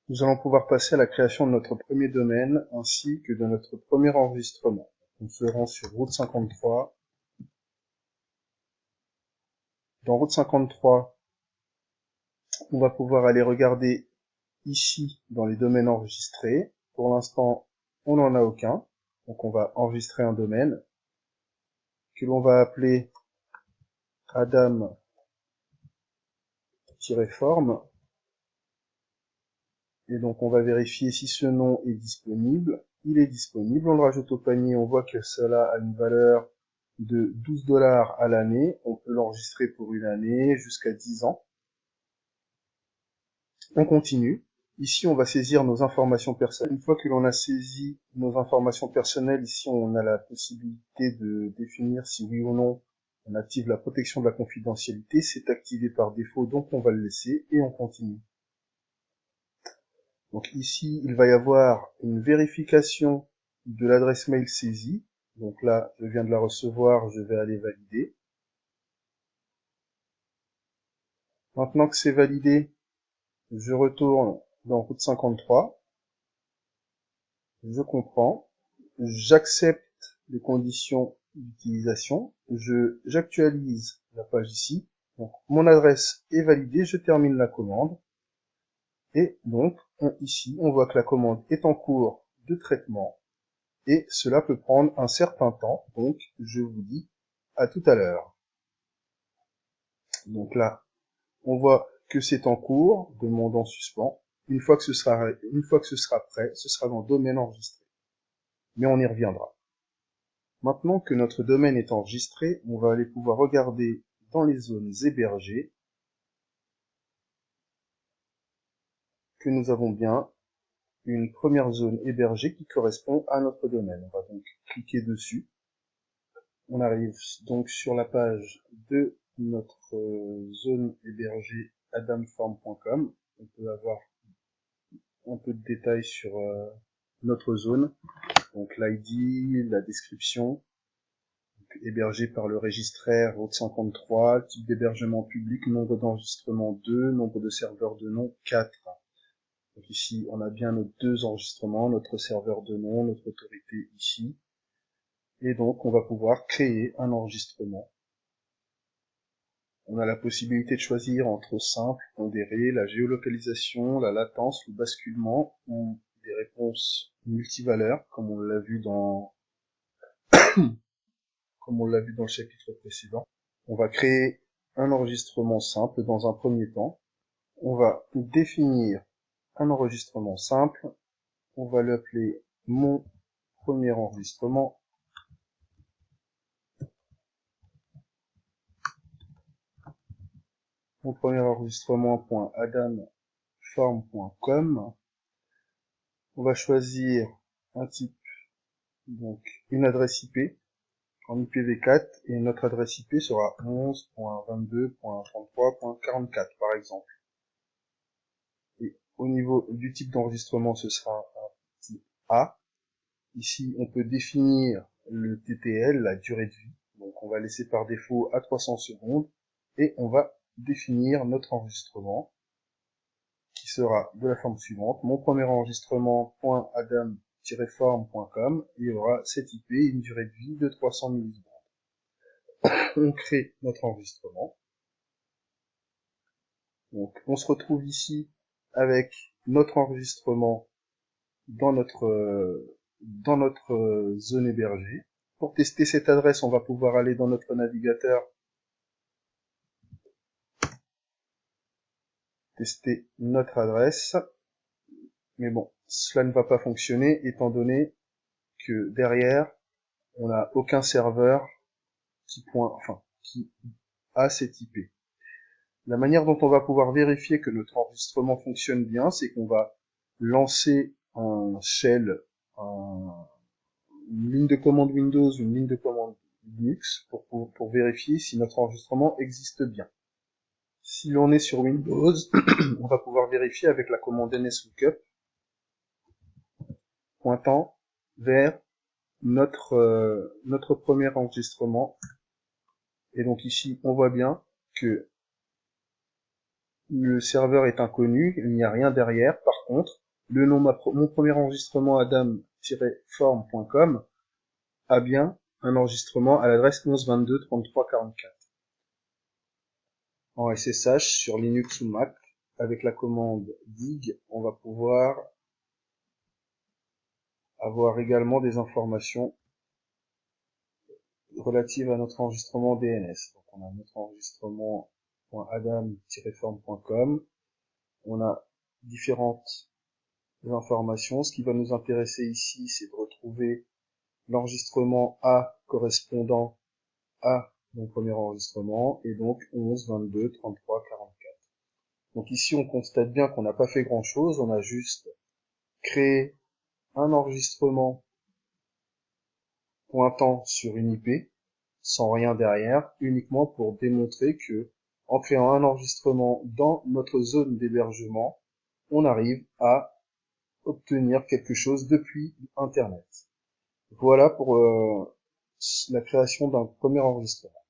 Nous allons pouvoir passer à la création de notre premier domaine ainsi que de notre premier enregistrement. Nous serons sur Route 53. Dans Route 53, on va pouvoir aller regarder ici dans les domaines enregistrés. Pour l'instant, on n'en a aucun. Donc on va enregistrer un domaine que l'on va appeler Adam-form. Et donc on va vérifier si ce nom est disponible. Il est disponible, on le rajoute au panier, on voit que cela a une valeur de 12 $ à l'année. On peut l'enregistrer pour une année jusqu'à 10 ans. On continue. Ici, on va saisir nos informations personnelles. Une fois que l'on a saisi nos informations personnelles, ici, on a la possibilité de définir si oui ou non on active la protection de la confidentialité. C'est activé par défaut, donc on va le laisser et on continue. Donc ici, il va y avoir une vérification de l'adresse mail saisie. Donc là, je viens de la recevoir, je vais aller valider. Maintenant que c'est validé, je retourne dans Route 53. Je comprends. J'accepte les conditions d'utilisation. J'actualise la page ici. Donc mon adresse est validée, je termine la commande. Et donc, ici, on voit que la commande est en cours de traitement. Et cela peut prendre un certain temps, donc je vous dis à tout à l'heure. Donc là, on voit que c'est en cours, demande en suspens. Une fois que ce sera prêt, ce sera dans domaine enregistré. Mais on y reviendra. Maintenant que notre domaine est enregistré, on va aller pouvoir regarder dans les zones hébergées que nous avons bien une première zone hébergée qui correspond à notre domaine. On va donc cliquer dessus. On arrive donc sur la page de notre zone hébergée adamform.com. On peut avoir un peu de détails sur notre zone, donc l'ID, la description, hébergé par le registraire Route 53, type d'hébergement public, nombre d'enregistrements 2, nombre de serveurs de nom 4. Donc ici, on a bien nos 2 enregistrements, notre serveur de nom, notre autorité ici. Et donc, on va pouvoir créer un enregistrement. On a la possibilité de choisir entre simple, pondéré, la géolocalisation, la latence, le basculement ou des réponses multivaleurs, comme on l'a vu dans le chapitre précédent. On va créer un enregistrement simple dans un premier temps. On va définir un enregistrement simple. On va l'appeler mon premier enregistrement. Mon premier enregistrement.adamform.com. On va choisir un type, donc une adresse IP en IPv4 et notre adresse IP sera 11.22.33.44 par exemple. Et au niveau du type d'enregistrement, ce sera un type A. Ici, on peut définir le TTL, la durée de vie. Donc, on va laisser par défaut à 300 secondes et on va définir notre enregistrement qui sera de la forme suivante. Mon premier enregistrement.adam-form.com, il y aura cette IP et une durée de vie de 300 millisecondes. On crée notre enregistrement. Donc, on se retrouve ici avec notre enregistrement dans notre zone hébergée. Pour tester cette adresse, on va pouvoir aller dans notre navigateur, tester notre adresse. Mais bon, cela ne va pas fonctionner étant donné que derrière, on n'a aucun serveur qui a cette IP. La manière dont on va pouvoir vérifier que notre enregistrement fonctionne bien, c'est qu'on va lancer un shell, une ligne de commande Windows, une ligne de commande Linux pour vérifier si notre enregistrement existe bien. Si l'on est sur Windows, on va pouvoir vérifier avec la commande nslookup pointant vers notre premier enregistrement. Et donc ici, on voit bien que le serveur est inconnu, il n'y a rien derrière. Par contre, le nom mon premier enregistrement adam-form.com a bien un enregistrement à l'adresse 11223344. En SSH sur Linux ou Mac, avec la commande dig, on va pouvoir avoir également des informations relatives à notre enregistrement DNS. Donc on a notre enregistrement.adam-form.com, on a différentes informations. Ce qui va nous intéresser ici, c'est de retrouver l'enregistrement A correspondant à mon premier enregistrement, et donc 11, 22, 33, 44. Donc ici, on constate bien qu'on n'a pas fait grand chose, on a juste créé un enregistrement pointant sur une IP, sans rien derrière, uniquement pour démontrer que, en créant un enregistrement dans notre zone d'hébergement, on arrive à obtenir quelque chose depuis Internet. Voilà pour la création d'un premier enregistrement.